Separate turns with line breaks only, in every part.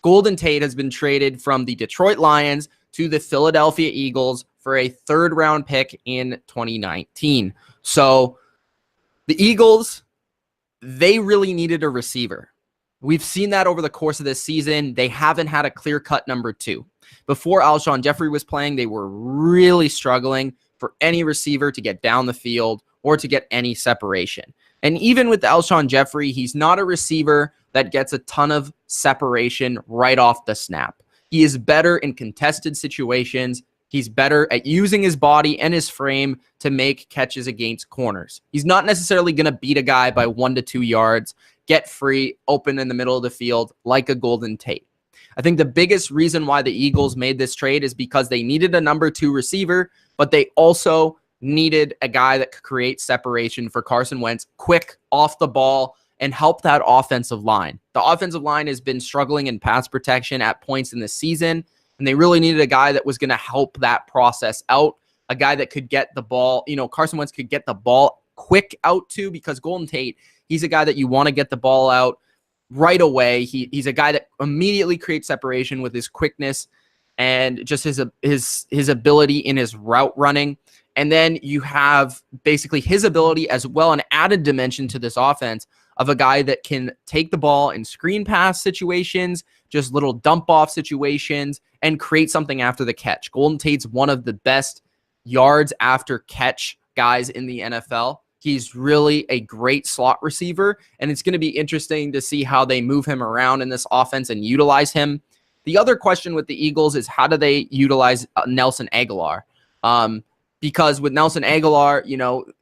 Golden Tate has been traded from the Detroit Lions to the Philadelphia Eagles for a third-round pick in 2019. So the Eagles, they really needed a receiver. We've seen that over the course of this season. They haven't had a clear-cut number 2. Before Alshon Jeffery was playing, they were really struggling for any receiver to get down the field or to get any separation. And even with Alshon Jeffery, he's not a receiver that gets a ton of separation right off the snap. He is better in contested situations. He's better at using his body and his frame to make catches against corners. He's not necessarily going to beat a guy by 1 to 2 yards, get free, open in the middle of the field like a Golden Tate. I think the biggest reason why the Eagles made this trade is because they needed a number 2 receiver, but they also needed a guy that could create separation for Carson Wentz, quick, off the ball, and help that offensive line. The offensive line has been struggling in pass protection at points in the season, and they really needed a guy that was going to help that process out, a guy that could get the ball. Carson Wentz could get the ball quick out to, because Golden Tate, he's a guy that you want to get the ball out right away. He's a guy that immediately creates separation with his quickness and just his ability in his route running. And then you have basically his ability as well, an added dimension to this offense of a guy that can take the ball in screen pass situations, just little dump off situations, and create something after the catch. Golden Tate's one of the best yards after catch guys in the NFL. He's really a great slot receiver, and it's going to be interesting to see how they move him around in this offense and utilize him. The other question with the Eagles is, how do they utilize Nelson Agholor? Because with Nelson Agholor,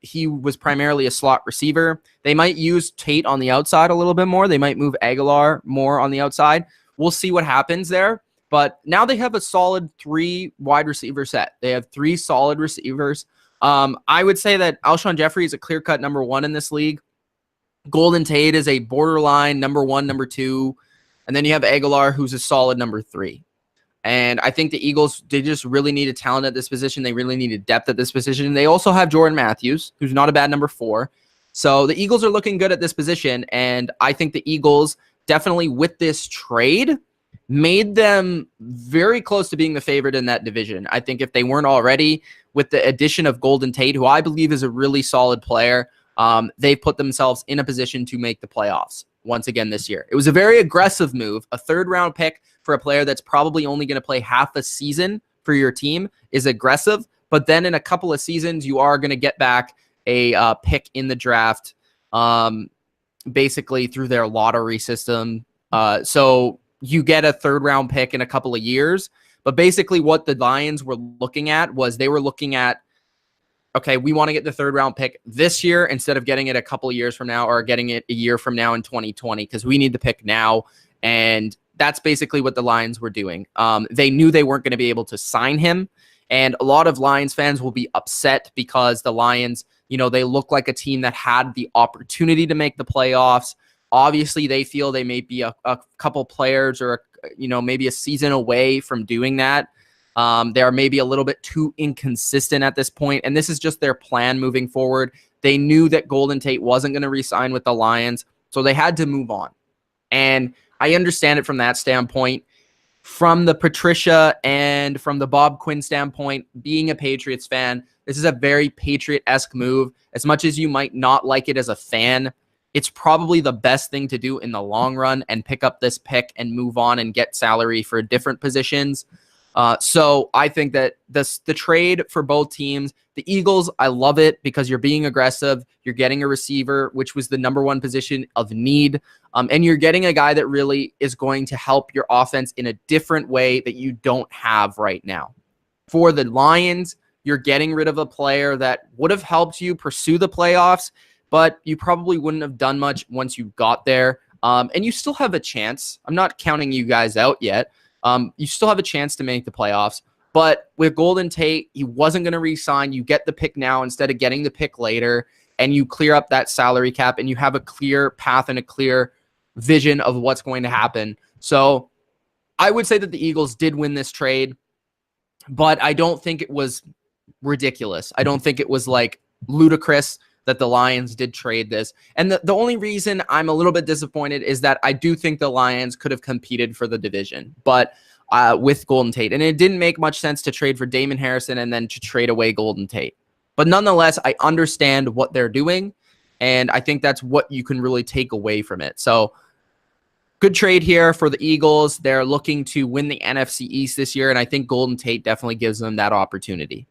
he was primarily a slot receiver. They might use Tate on the outside a little bit more. They might move Agholor more on the outside. We'll see what happens there. But now they have a solid 3 wide receiver set. They have 3 solid receivers. I would say that Alshon Jeffery is a clear-cut number 1 in this league. Golden Tate is a borderline number 1, number 2. And then you have Agholor, who's a solid number 3. And I think the Eagles, they just really needed talent at this position. They really needed depth at this position. They also have Jordan Matthews, who's not a bad number 4. So the Eagles are looking good at this position. And I think the Eagles definitely, with this trade, made them very close to being the favorite in that division. I think if they weren't already, with the addition of Golden Tate, who I believe is a really solid player, they've put themselves in a position to make the playoffs once again this year. It was a very aggressive move. A third-round pick for a player that's probably only going to play half a season for your team is aggressive, but then in a couple of seasons, you are going to get back a pick in the draft, basically through their lottery system. So you get a third-round pick in a couple of years, but basically what the Lions were looking at was they were looking at, okay, we want to get the third-round pick this year instead of getting it a couple of years from now or getting it a year from now in 2020, because we need the pick now. And that's basically what the Lions were doing. They knew they weren't going to be able to sign him. And a lot of Lions fans will be upset because the Lions, they look like a team that had the opportunity to make the playoffs. Obviously, they feel they may be a couple players or, maybe a season away from doing that. They are maybe a little bit too inconsistent at this point, and this is just their plan moving forward. They knew that Golden Tate wasn't going to re-sign with the Lions, so they had to move on. And I understand it from that standpoint. From the Patricia and from the Bob Quinn standpoint, being a Patriots fan, this is a very Patriot-esque move. As much as you might not like it as a fan, it's probably the best thing to do in the long run and pick up this pick and move on and get salary for different positions. So I think that the trade for both teams, the Eagles, I love it because you're being aggressive. You're getting a receiver, which was the number 1 position of need. And you're getting a guy that really is going to help your offense in a different way that you don't have right now. For the Lions, you're getting rid of a player that would have helped you pursue the playoffs, but you probably wouldn't have done much once you got there. And you still have a chance. I'm not counting you guys out yet. You still have a chance to make the playoffs. But with Golden Tate, he wasn't going to re-sign. You get the pick now instead of getting the pick later, and you clear up that salary cap, and you have a clear path and a clear vision of what's going to happen. So I would say that the Eagles did win this trade, but I don't think it was ridiculous. I don't think it was like ludicrous that the Lions did trade this. And the only reason I'm a little bit disappointed is that I do think the Lions could have competed for the division, but with Golden Tate. And it didn't make much sense to trade for Damon Harrison and then to trade away Golden Tate. But nonetheless, I understand what they're doing, and I think that's what you can really take away from it. So good trade here for the Eagles. They're looking to win the NFC East this year, and I think Golden Tate definitely gives them that opportunity.